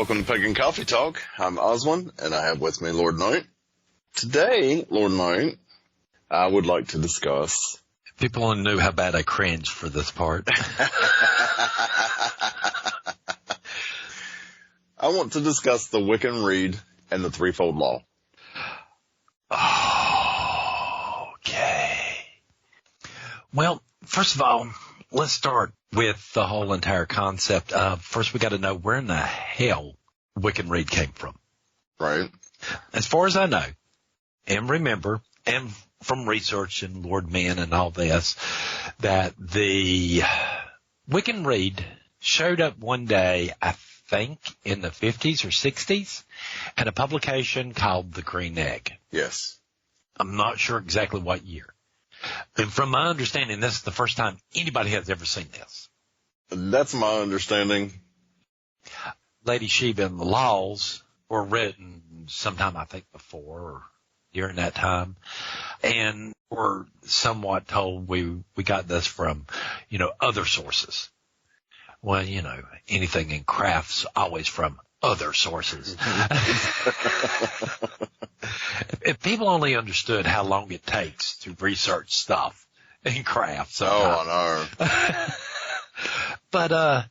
welcome to Pagan Coffee Talk. I'm Oswond, and I have with me Lord Knight. Today, Lord Knight, I would like to discuss... People only knew how bad I cringed for this part. I want to discuss the Wiccan Rede and the Threefold Law. Okay. Well, first of all, let's start with the whole entire concept of, first we got to know where in the hell Wiccan Rede came from. Right. As far as I know, and remember, and from research and Lord Man and all this, that the Wiccan Rede showed up one day, I think, in the 50s or 60s, in a publication called The Green Egg. Yes. I'm not sure exactly what year. And from my understanding, this is the first time anybody has ever seen this. That's my understanding. Lady Sheba and the laws were written sometime, I think, before or during that time. And we're somewhat told we got this from, other sources. Well, anything in craft's always from other sources. If people only understood how long it takes to research stuff in craft. Sometimes. Oh, I know. But,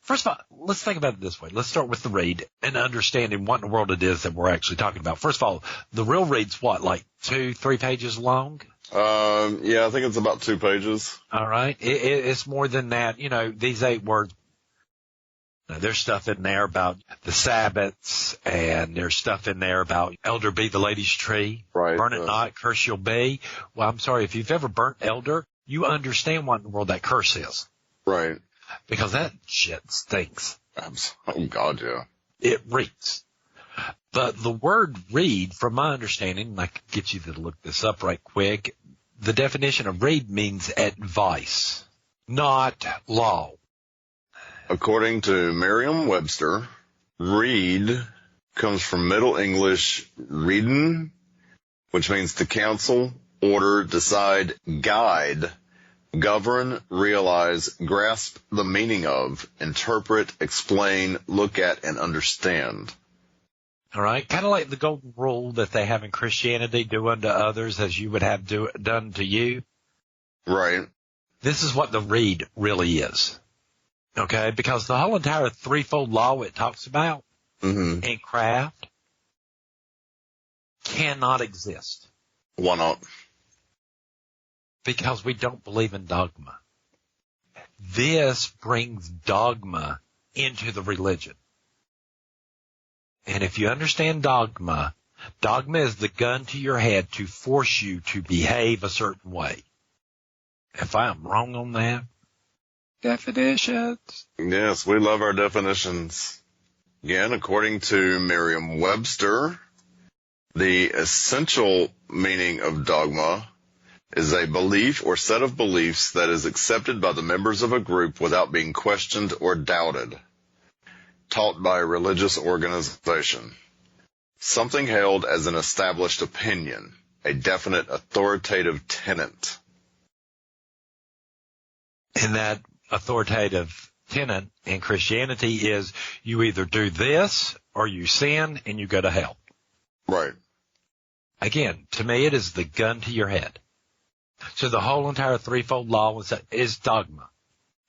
first of all, let's think about it this way. Let's start with the Rede and understanding what in the world it is that we're actually talking about. First of all, the real Rede's what, like 2-3 pages long? Yeah, I think it's about 2 pages. All right. It's more than that. These 8 words. Now, there's stuff in there about the Sabbats, and there's stuff in there about elder be the lady's tree. Right. Burn it not, curse you'll be. Well, I'm sorry, if you've ever burnt elder, you understand what in the world that curse is. Right. Because that shit stinks. Oh, God, yeah. It reeks. But the word Rede, from my understanding, and I could get you to look this up right quick, the definition of Rede means advice, not law. According to Merriam-Webster, Rede comes from Middle English reden, which means to counsel, order, decide, guide, govern, realize, grasp the meaning of, interpret, explain, look at, and understand. All right, kind of like the golden rule that they have in Christianity, do unto others as you would have done to you. Right. This is what the Rede really is. Okay, because the whole entire threefold law it talks about in craft cannot exist. Why not? Because we don't believe in dogma. This brings dogma into the religion. And if you understand dogma, dogma is the gun to your head to force you to behave a certain way. If I am wrong on that, definitions. Yes, we love our definitions. Again, according to Merriam-Webster, the essential meaning of dogma is a belief or set of beliefs that is accepted by the members of a group without being questioned or doubted, taught by a religious organization. Something held as an established opinion, a definite authoritative tenet. And that authoritative tenet in Christianity is you either do this or you sin and you go to hell. Right. Again, to me, it is the gun to your head. So the whole entire threefold law is dogma.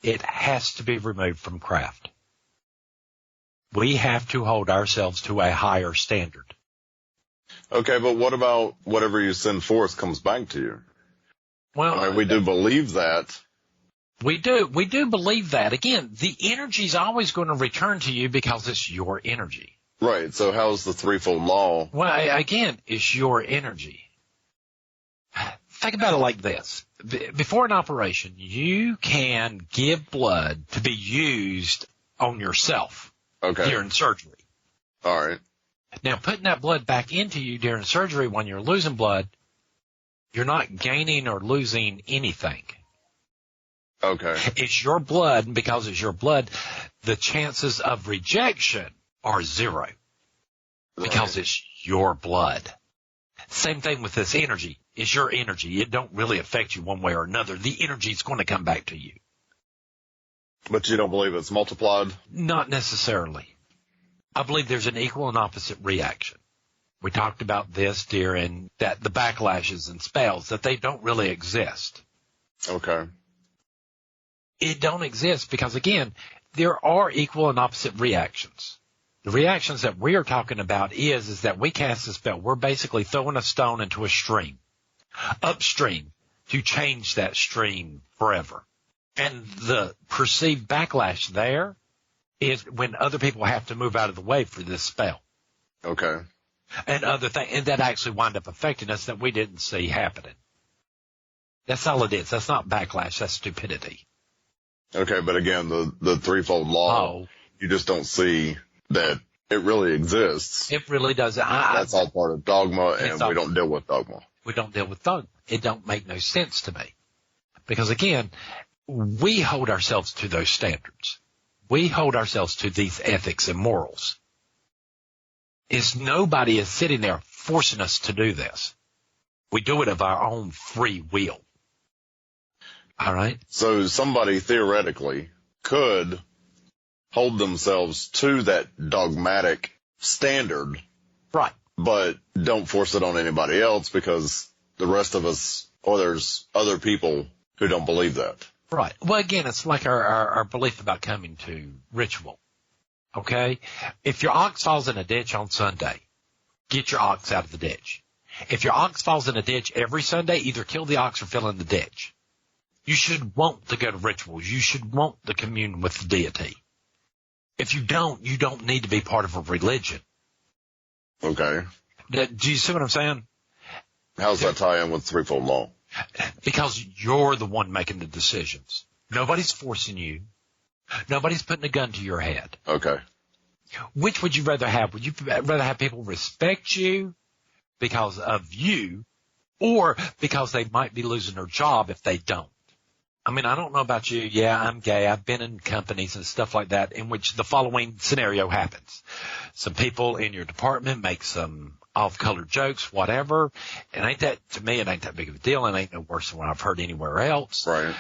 It has to be removed from craft. We have to hold ourselves to a higher standard. Okay, but what about whatever you send forth comes back to you? Well, we do believe that. We do believe that. Again, the energy is always going to return to you because it's your energy. Right. So how's the threefold law? Well, again, it's your energy. Think about it like this. Before an operation, you can give blood to be used on yourself during surgery. All right. Now, putting that blood back into you during surgery when you're losing blood, you're not gaining or losing anything. Okay. It's your blood, and because it's your blood, the chances of rejection are 0 because it's your blood. Same thing with this energy. It's your energy. It don't really affect you one way or another. The energy is going to come back to you. But you don't believe it's multiplied? Not necessarily. I believe there's an equal and opposite reaction. We talked about this during that the backlashes and spells, that they don't really exist. Okay. It don't exist because, again, there are equal and opposite reactions. The reactions that we are talking about is that we cast a spell. We're basically throwing a stone into a stream, upstream, to change that stream forever. And the perceived backlash there is when other people have to move out of the way for this spell. Okay. And other things, and that actually wind up affecting us that we didn't see happening. That's all it is. That's not backlash. That's stupidity. Okay, but again, the threefold law, you just don't see that it really exists. It really does. That's all part of dogma, and we don't deal with dogma. We don't deal with dogma. It don't make no sense to me. Because, again, we hold ourselves to those standards. We hold ourselves to these ethics and morals. Nobody is sitting there forcing us to do this. We do it of our own free will. All right? So somebody theoretically could hold themselves to that dogmatic standard. Right. But don't force it on anybody else because the rest of us, or there's other people who don't believe that. Right. Well, again, it's like our belief about coming to ritual. Okay? If your ox falls in a ditch on Sunday, get your ox out of the ditch. If your ox falls in a ditch every Sunday, either kill the ox or fill in the ditch. You should want to go to rituals. You should want to commune with the deity. If you don't need to be part of a religion. Okay. Do you see what I'm saying? How's that tie in with threefold law? Because you're the one making the decisions. Nobody's forcing you. Nobody's putting a gun to your head. Okay. Which would you rather have? Would you rather have people respect you because of you, or because they might be losing their job if they don't? I mean, I don't know about you. Yeah, I'm gay. I've been in companies and stuff like that in which the following scenario happens. Some people in your department make some off-color jokes, whatever. And to me, it ain't that big of a deal. It ain't no worse than what I've heard anywhere else. Right.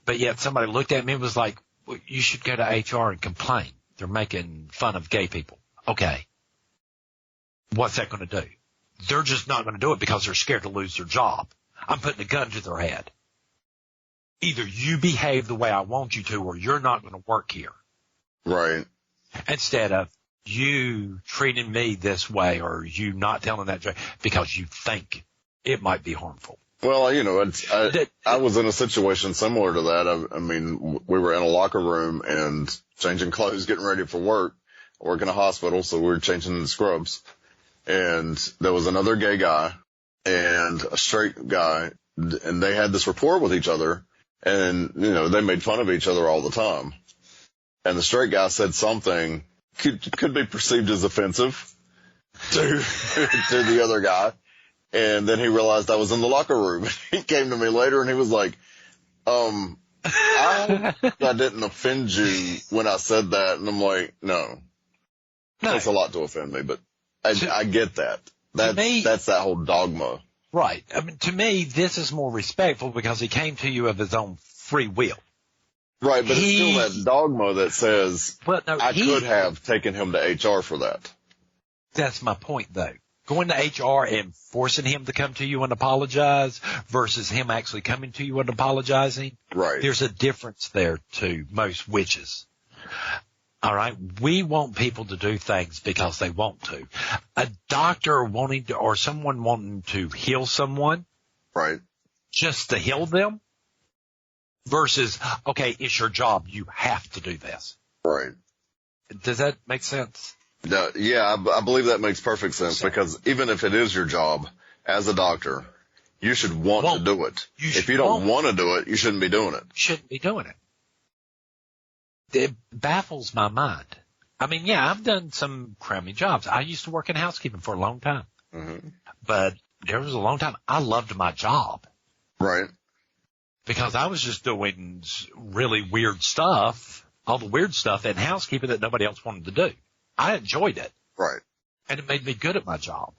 But yet somebody looked at me and was like, well, you should go to HR and complain. They're making fun of gay people. Okay. What's that going to do? They're just not going to do it because they're scared to lose their job. I'm putting a gun to their head. Either you behave the way I want you to, or you're not going to work here. Right. Instead of you treating me this way, or you not telling that joke because you think it might be harmful. Well, you know, I was in a situation similar to that. I mean, we were in a locker room and changing clothes, getting ready for work. I work in a hospital, so we were changing the scrubs. And there was another gay guy and a straight guy, and they had this rapport with each other. And, you know, they made fun of each other all the time. And the straight guy said something could be perceived as offensive to the other guy. And then he realized I was in the locker room. He came to me later and he was like, I didn't offend you when I said that. And I'm like, no. That's a lot to offend me, but I get that. That's that whole dogma. Right. I mean, to me, this is more respectful because he came to you of his own free will. Right, but it's still that dogma that says I could have taken him to HR for that. That's my point, though. Going to HR and forcing him to come to you and apologize versus him actually coming to you and apologizing. Right. There's a difference there to most witches. All right. We want people to do things because they want to. A doctor wanting to, or someone wanting to heal someone. Right. Just to heal them versus, okay, it's your job. You have to do this. Right. Does that make sense? Yeah, I believe that makes perfect sense because even if it is your job as a doctor, you should want to do it. If you don't want to do it, you shouldn't be doing it. Shouldn't be doing it. It baffles my mind. I mean, yeah, I've done some crummy jobs. I used to work in housekeeping for a long time. Mm-hmm. But there was a long time I loved my job. Right. Because I was just doing really weird stuff, all the weird stuff in housekeeping that nobody else wanted to do. I enjoyed it. Right. And it made me good at my job.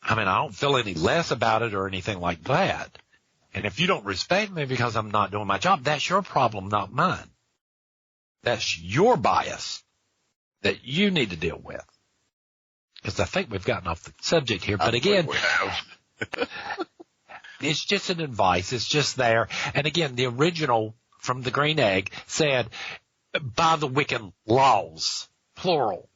I mean, I don't feel any less about it or anything like that. And if you don't respect me because I'm not doing my job, that's your problem, not mine. That's your bias. that you need to deal with. Because I think we've gotten off the subject here. But again, we have. it's just an advice. It's just there. And again, the original from the Green Egg said, by the Wiccan laws, plural.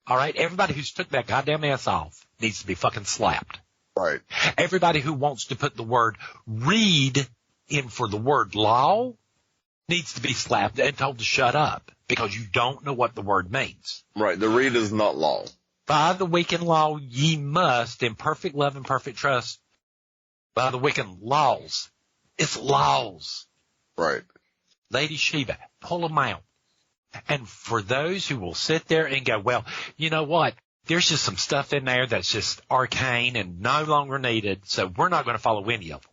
All right? Everybody who's took that goddamn ass off needs to be fucking slapped. Right. Everybody who wants to put the word read in for the word law needs to be slapped and told to shut up because you don't know what the word means. Right. The read is not law. By the Wiccan law, ye must, in perfect love and perfect trust, by the Wiccan laws. It's laws. Right. Lady Sheba, pull them out. And for those who will sit there and go, well, you know what? There's just some stuff in there that's just arcane and no longer needed, so we're not going to follow any of them.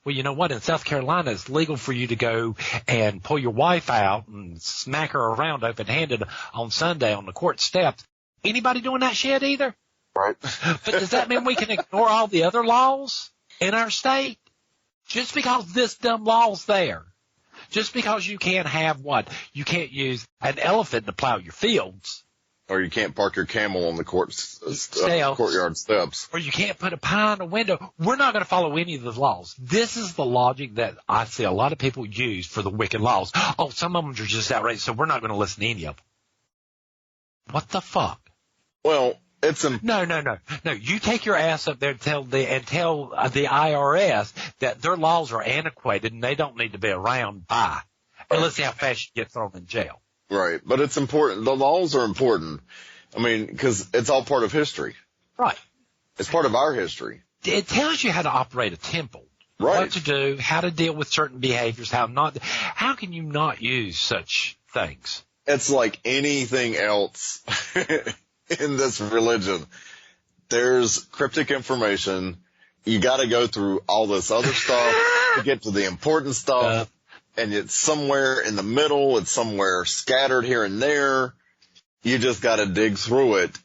Well, you know what? In South Carolina, it's legal for you to go and pull your wife out and smack her around open-handed on Sunday on the court steps. Anybody doing that shit either? Right. But does that mean we can ignore all the other laws in our state? Just because this dumb law's there. Just because you can't have what? You can't use an elephant to plow your fields. Or you can't park your camel on the courtyard steps. Or you can't put a pie in a window. We're not going to follow any of the laws. This is the logic that I see a lot of people use for the Wiccan laws. Oh, some of them are just outrageous, so we're not going to listen to any of them. What the fuck? Well, it's No. You take your ass up there and tell the IRS that their laws are antiquated and they don't need to be around. Bye. And let's see how fast you get thrown in jail. Right. But it's important. The laws are important. I mean, because it's all part of history. Right. It's part of our history. It tells you how to operate a temple. Right. What to do, how to deal with certain behaviors, how not. How can you not use such things? It's like anything else in this religion. There's cryptic information. You got to go through all this other stuff to get to the important stuff. And it's somewhere in the middle. It's somewhere scattered here and there. You just got to dig through it.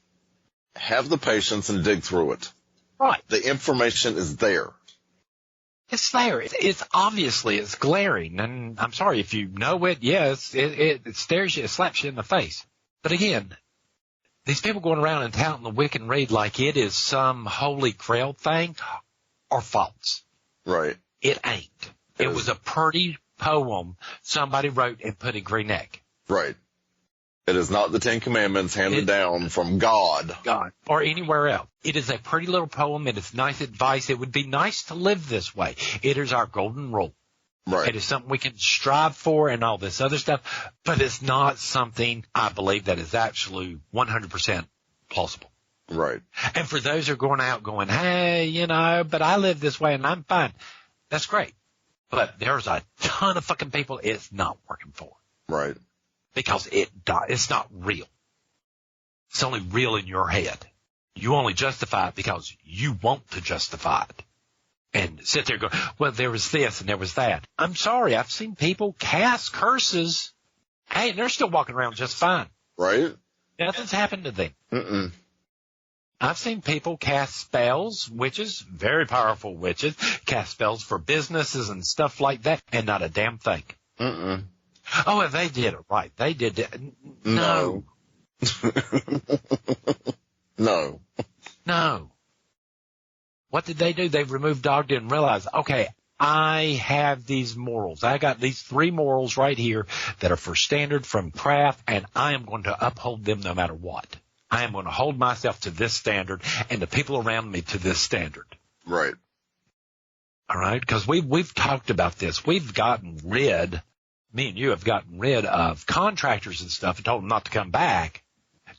Have the patience and dig through it. Right. The information is there. It's there. It's obviously, it's glaring. And I'm sorry, if you know it, yes, it stares you, it slaps you in the face. But again, these people going around and touting the Wiccan Rede like it is some holy grail thing are false. Right. It ain't. It was a pretty poem somebody wrote and put in Green Egg. Right. It is not the Ten Commandments handed down from God. Or anywhere else. It is a pretty little poem. It is nice advice. It would be nice to live this way. It is our golden rule. Right. It is something we can strive for and all this other stuff, but it's not something I believe that is actually 100% plausible. Right. And for those who are going out going, hey, but I live this way and I'm fine. That's great. But there's a ton of fucking people it's not working for. Right. Because it's not real. It's only real in your head. You only justify it because you want to justify it. And sit there and go, well, there was this and there was that. I'm sorry, I've seen people cast curses. Hey, and they're still walking around just fine. Right. Nothing's happened to them. Mm-mm. I've seen people cast spells, witches, very powerful witches, cast spells for businesses and stuff like that, and not a damn thing. Mm-mm. Oh, and they did it right. They did it. No. No. No. What did they do? They removed Dogma and realized, okay, I have these morals. I got these 3 morals right here that are for standard from craft, and I am going to uphold them no matter what. I am going to hold myself to this standard and the people around me to this standard. Right. All right? Because we've talked about this. We've gotten rid, me and you have gotten rid of contractors and stuff and told them not to come back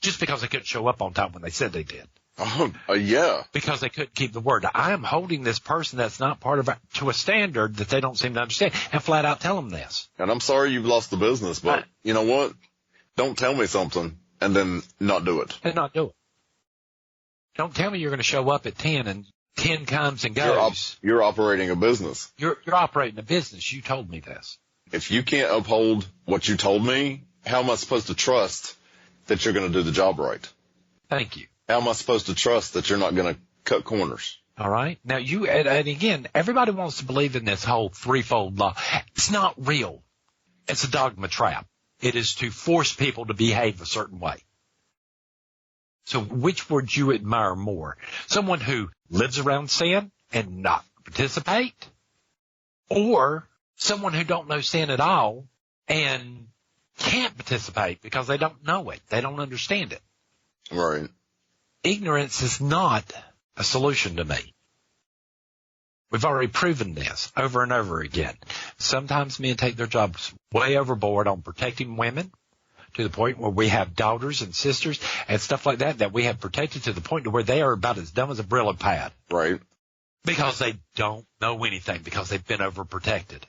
just because they couldn't show up on time when they said they did. Oh, yeah. Because they couldn't keep the word. I am holding this person that's not part of it to a standard that they don't seem to understand and flat out tell them this. And I'm sorry you've lost the business, but you know what? Don't tell me something and then not do it. And not do it. Don't tell me you're going to show up at 10 and 10 comes and goes. You're operating a business. You're operating a business. You told me this. If you can't uphold what you told me, how am I supposed to trust that you're going to do the job right? Thank you. How am I supposed to trust that you're not going to cut corners? All right. Now, and again, everybody wants to believe in this whole threefold law. It's not real. It's a dogma trap. It is to force people to behave a certain way. So which would you admire more? Someone who lives around sin and not participate? Or someone who don't know sin at all and can't participate because they don't know it. They don't understand it. Right. Ignorance is not a solution to me. We've already proven this over and over again. Sometimes men take their jobs way overboard on protecting women to the point where we have daughters and sisters and stuff like that we have protected to the point to where they are about as dumb as a Brillo pad. Right. Because they don't know anything, because they've been overprotected.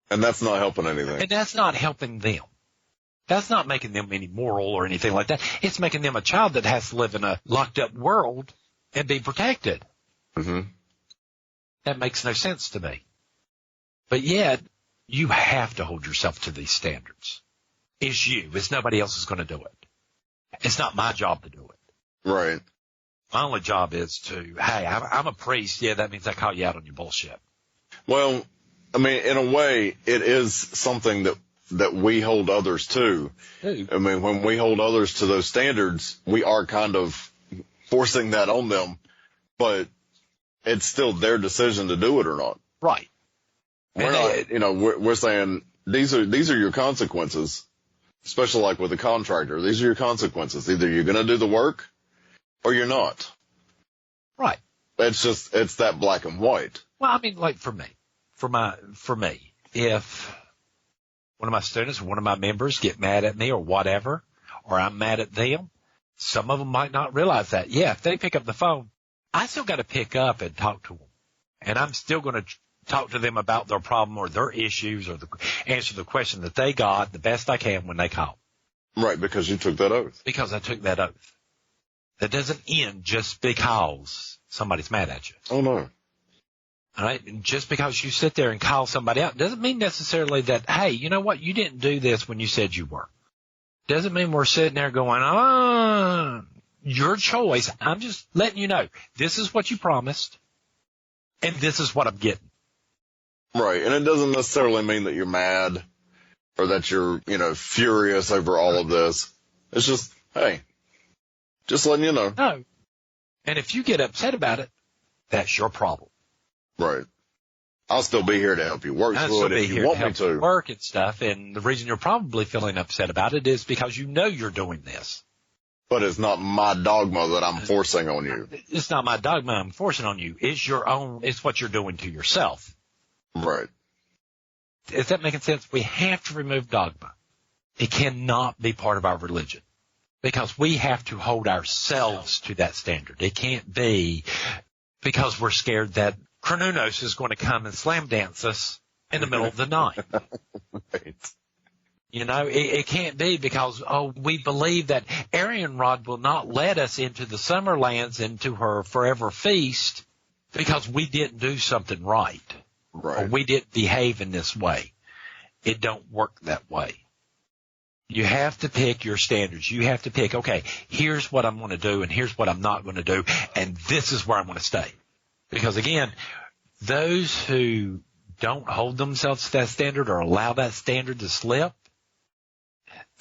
And that's not helping anything. And that's not helping them. That's not making them any moral or anything like that. It's making them a child that has to live in a locked up world and be protected. Mm-hmm. That makes no sense to me. But yet, you have to hold yourself to these standards. It's you. It's nobody else is going to do it. It's not my job to do it. Right. My only job is to, hey, I'm a priest. Yeah, that means I call you out on your bullshit. Well, I mean, in a way, it is something that we hold others to. Ooh. I mean, when we hold others to those standards, we are kind of forcing that on them, but it's still their decision to do it or not. Right. We're not, we're saying these are your consequences, especially like with a contractor. These are your consequences. Either you're going to do the work or you're not. Right. It's that black and white. Well, I mean, like for me, if one of my students or one of my members get mad at me or whatever, or I'm mad at them, some of them might not realize that. Yeah, if they pick up the phone, I still got to pick up and talk to them. And I'm still going to talk to them about their problem or their issues or answer the question that they got the best I can when they call. Right, because you took that oath. Because I took that oath. That doesn't end just because somebody's mad at you. Oh, no. All right. And just because you sit there and call somebody out doesn't mean necessarily that, hey, you know what? You didn't do this when you said you were. Doesn't mean we're sitting there going, your choice. I'm just letting you know this is what you promised and this is what I'm getting. Right. And it doesn't necessarily mean that you're mad or that you're, furious over all of this. It's just, hey, just letting you know. No. And if you get upset about it, that's your problem. Right. I'll still be here to help you work through it if you want me to. Work and stuff. And the reason you're probably feeling upset about it is because you know you're doing this. But it's not my dogma that I'm forcing on you. It's not my dogma I'm forcing on you. It's your own. It's what you're doing to yourself. Right. Is that making sense? We have to remove dogma. It cannot be part of our religion because we have to hold ourselves to that standard. It can't be because we're scared that Cronunos is going to come and slam dance us in the middle of the night. Right. It can't be because, we believe that Arian Rod will not let us into the summer lands, into her forever feast because we didn't do something right. Right. Or we didn't behave in this way. It don't work that way. You have to pick your standards. You have to pick, okay, here's what I'm going to do and here's what I'm not going to do, and this is where I'm going to stay. Because again, those who don't hold themselves to that standard or allow that standard to slip,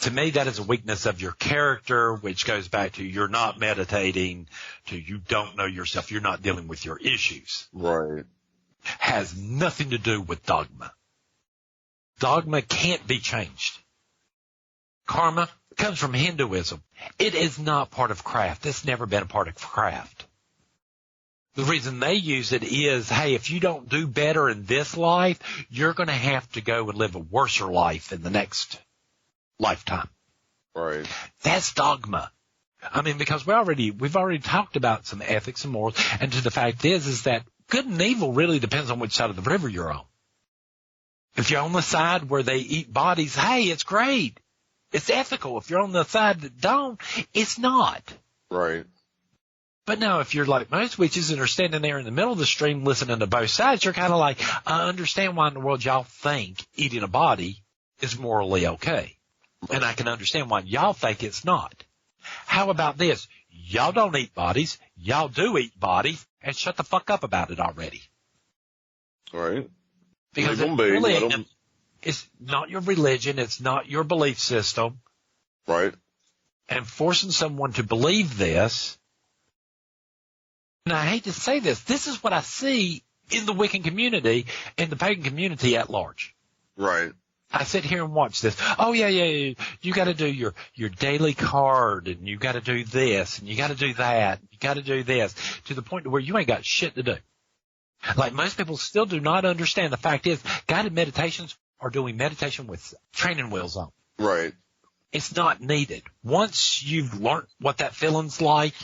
to me, that is a weakness of your character, which goes back to you're not meditating, to you don't know yourself, you're not dealing with your issues. Right. Has nothing to do with dogma. Dogma can't be changed. Karma comes from Hinduism. It is not part of craft. It's never been a part of craft. The reason they use it is, hey, if you don't do better in this life, you're going to have to go and live a worser life in the next lifetime. Right. That's dogma. I mean, because we've already talked about some ethics and morals, and the fact is that good and evil really depends on which side of the river you're on. If you're on the side where they eat bodies, hey, it's great. It's ethical. If you're on the side that don't, it's not. Right. But now if you're like most witches and are standing there in the middle of the stream listening to both sides, you're kind of like, I understand why in the world y'all think eating a body is morally okay. And I can understand why y'all think it's not. How about this? Y'all don't eat bodies. Y'all do eat bodies, and shut the fuck up about it already. Right. Because It's not your religion. It's not your belief system. Right. And forcing someone to believe this. And I hate to say this. This is what I see in the Wiccan community and the pagan community at large. Right. I sit here and watch this. Oh, yeah. You got to do your daily card, and you got to do this, and you got to do that. You got to do this, to the point to where you ain't got shit to do. Like, most people still do not understand. The fact is, guided meditations are doing meditation with training wheels on. Right. It's not needed. Once you've learned what that feeling's like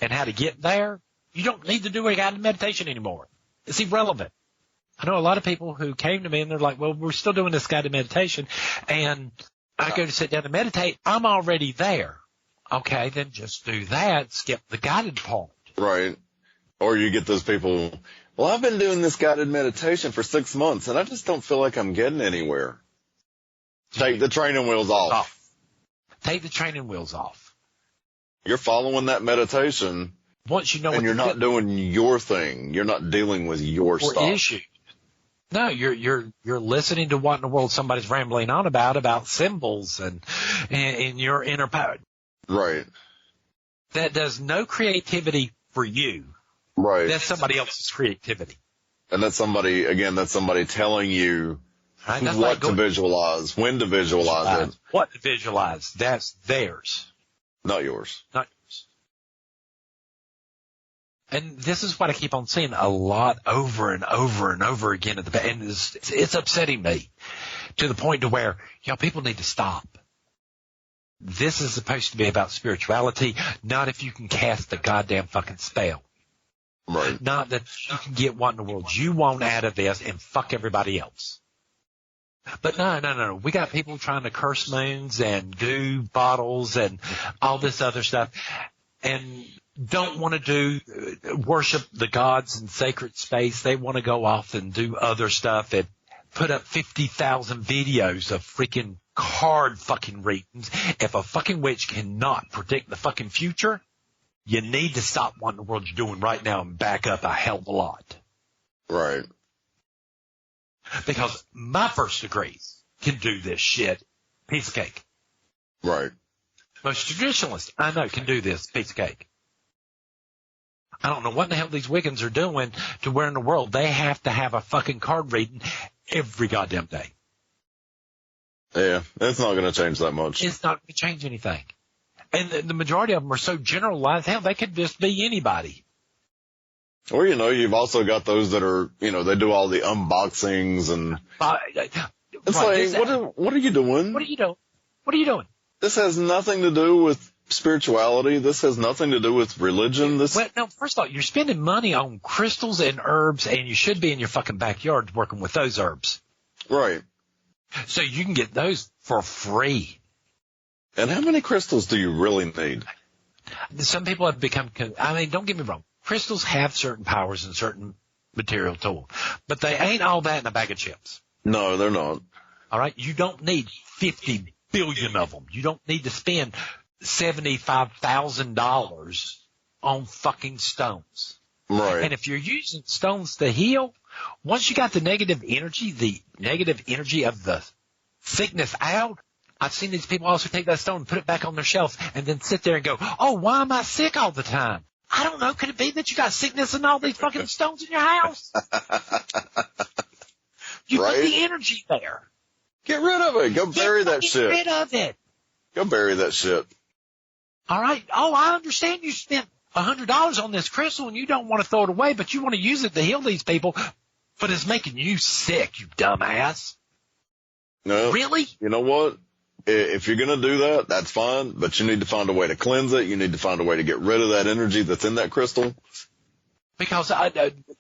and how to get there, you don't need to do a guided meditation anymore. It's irrelevant. I know a lot of people who came to me and they're like, well, we're still doing this guided meditation, and I go to sit down and meditate. I'm already there. Okay, then just do that. Skip the guided part. Right. Or you get those people, well, I've been doing this guided meditation for 6 months, and I just don't feel like I'm getting anywhere. Take the training wheels off. Take the training wheels off. You're following that meditation. Once you know, and you're not doing your thing. You're not dealing with your stuff. Issue. No, you're listening to what in the world somebody's rambling on about symbols and your inner power. Right. That does no creativity for you. Right. That's somebody else's creativity. And that's somebody telling you what to visualize, when to visualize it. What to visualize. That's theirs. Not yours. Not yours. And this is what I keep on seeing a lot over and over and over again and it's upsetting me to the point to where, people need to stop. This is supposed to be about spirituality, not if you can cast the goddamn fucking spell. Right. Not that you can get what in the world you want out of this and fuck everybody else. But no. We got people trying to curse moons and do bottles and all this other stuff. And don't want to worship the gods in sacred space. They want to go off and do other stuff and put up 50,000 videos of freaking card fucking readings. If a fucking witch cannot predict the fucking future, you need to stop what in the world you're doing right now and back up a hell of a lot. Right. Because my first degrees can do this shit. Piece of cake. Right. Most traditionalists I know can do this piece of cake. I don't know what the hell these Wiccans are doing to where in the world they have to have a fucking card reading every goddamn day. Yeah, it's not going to change that much. It's not going to change anything. And the majority of them are so generalized, hell, they could just be anybody. Or, you've also got those that are, they do all the unboxings and it's like, what are you doing? What are you doing? This has nothing to do with spirituality. This has nothing to do with religion. Well, no, first of all, you're spending money on crystals and herbs, and you should be in your fucking backyard working with those herbs. Right. So you can get those for free. And how many crystals do you really need? Some people have become, don't get me wrong. Crystals have certain powers and certain material to them, but they ain't all that in a bag of chips. No, they're not. All right. You don't need 50 billion of them. You don't need to spend $75,000 on fucking stones. Right. And if you're using stones to heal, once you got the negative energy of the sickness out, I've seen these people also take that stone and put it back on their shelf and then sit there and go, oh, why am I sick all the time? I don't know. Could it be that you got sickness and all these fucking stones in your house? You put the energy there. Get rid of it. Go bury that shit. Get rid of it. Go bury that shit. All right. Oh, I understand you spent $100 on this crystal and you don't want to throw it away, but you want to use it to heal these people, but it's making you sick, you dumbass. No. Really? You know what? If you're going to do that, that's fine, but you need to find a way to cleanse it. You need to find a way to get rid of that energy that's in that crystal. Because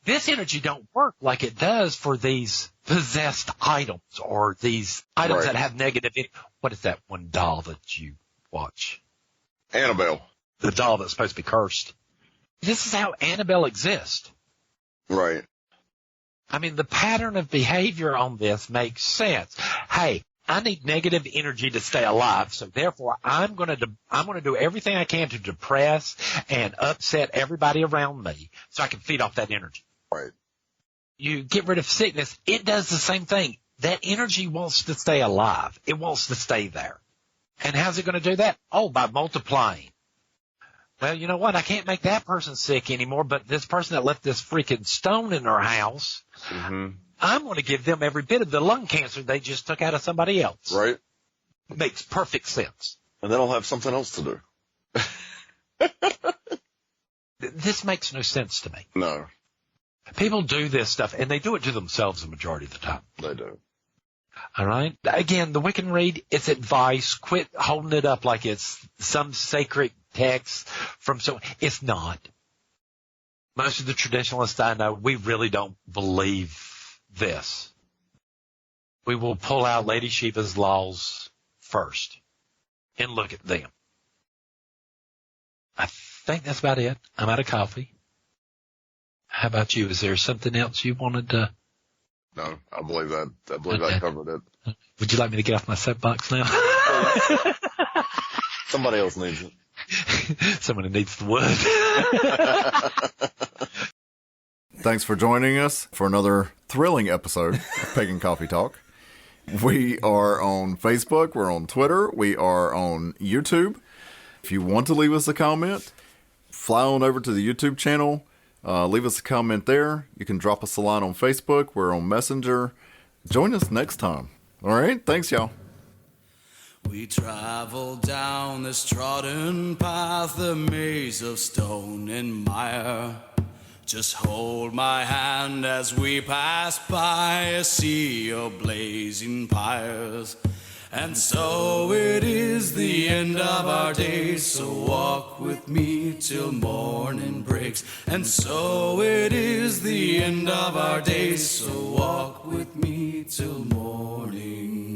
this energy don't work like it does for these possessed items or these items that have negative. What is that one doll that you watch? Annabelle. The doll that's supposed to be cursed. This is how Annabelle exists. Right. I mean, the pattern of behavior on this makes sense. Hey, I need negative energy to stay alive, so therefore I'm going to do everything I can to depress and upset everybody around me so I can feed off that energy. Right. You get rid of sickness, it does the same thing. that energy wants to stay alive. It wants to stay there. And how's it going to do that? Oh, by multiplying. Well, you know what? I can't make that person sick anymore, but this person that left this freaking stone in their house, I'm going to give them every bit of the lung cancer they just took out of somebody else. Right. Makes perfect sense. And then I'll have something else to do. This makes no sense to me. No. People do this stuff, and they do it to themselves the majority of the time. They do. All right? Again, the Wiccan Rede, it's advice. Quit holding it up like it's some sacred text from so. It's not. Most of the traditionalists I know, we really don't believe this. We will pull out Lady Shiva's laws first and look at them. I think that's about it. I'm out of coffee. How about you? Is there something else you wanted to? No, I believe that. I believe I covered it. Would you like me to get off my soapbox now? Somebody else needs it. Someone needs the wood. Thanks for joining us for another thrilling episode of Pagan Coffee Talk. We are on Facebook. We're on Twitter. We are on YouTube. If you want to leave us a comment, fly on over to the YouTube channel. Leave us a comment there. You can drop us a line on Facebook. We're on Messenger. Join us next time. All right? Thanks, y'all. We travel down this trodden path, the maze of stone and mire. Just hold my hand as we pass by a sea of blazing pyres. And so it is the end of our days, so walk with me till morning breaks. And so it is the end of our days, so walk with me till morning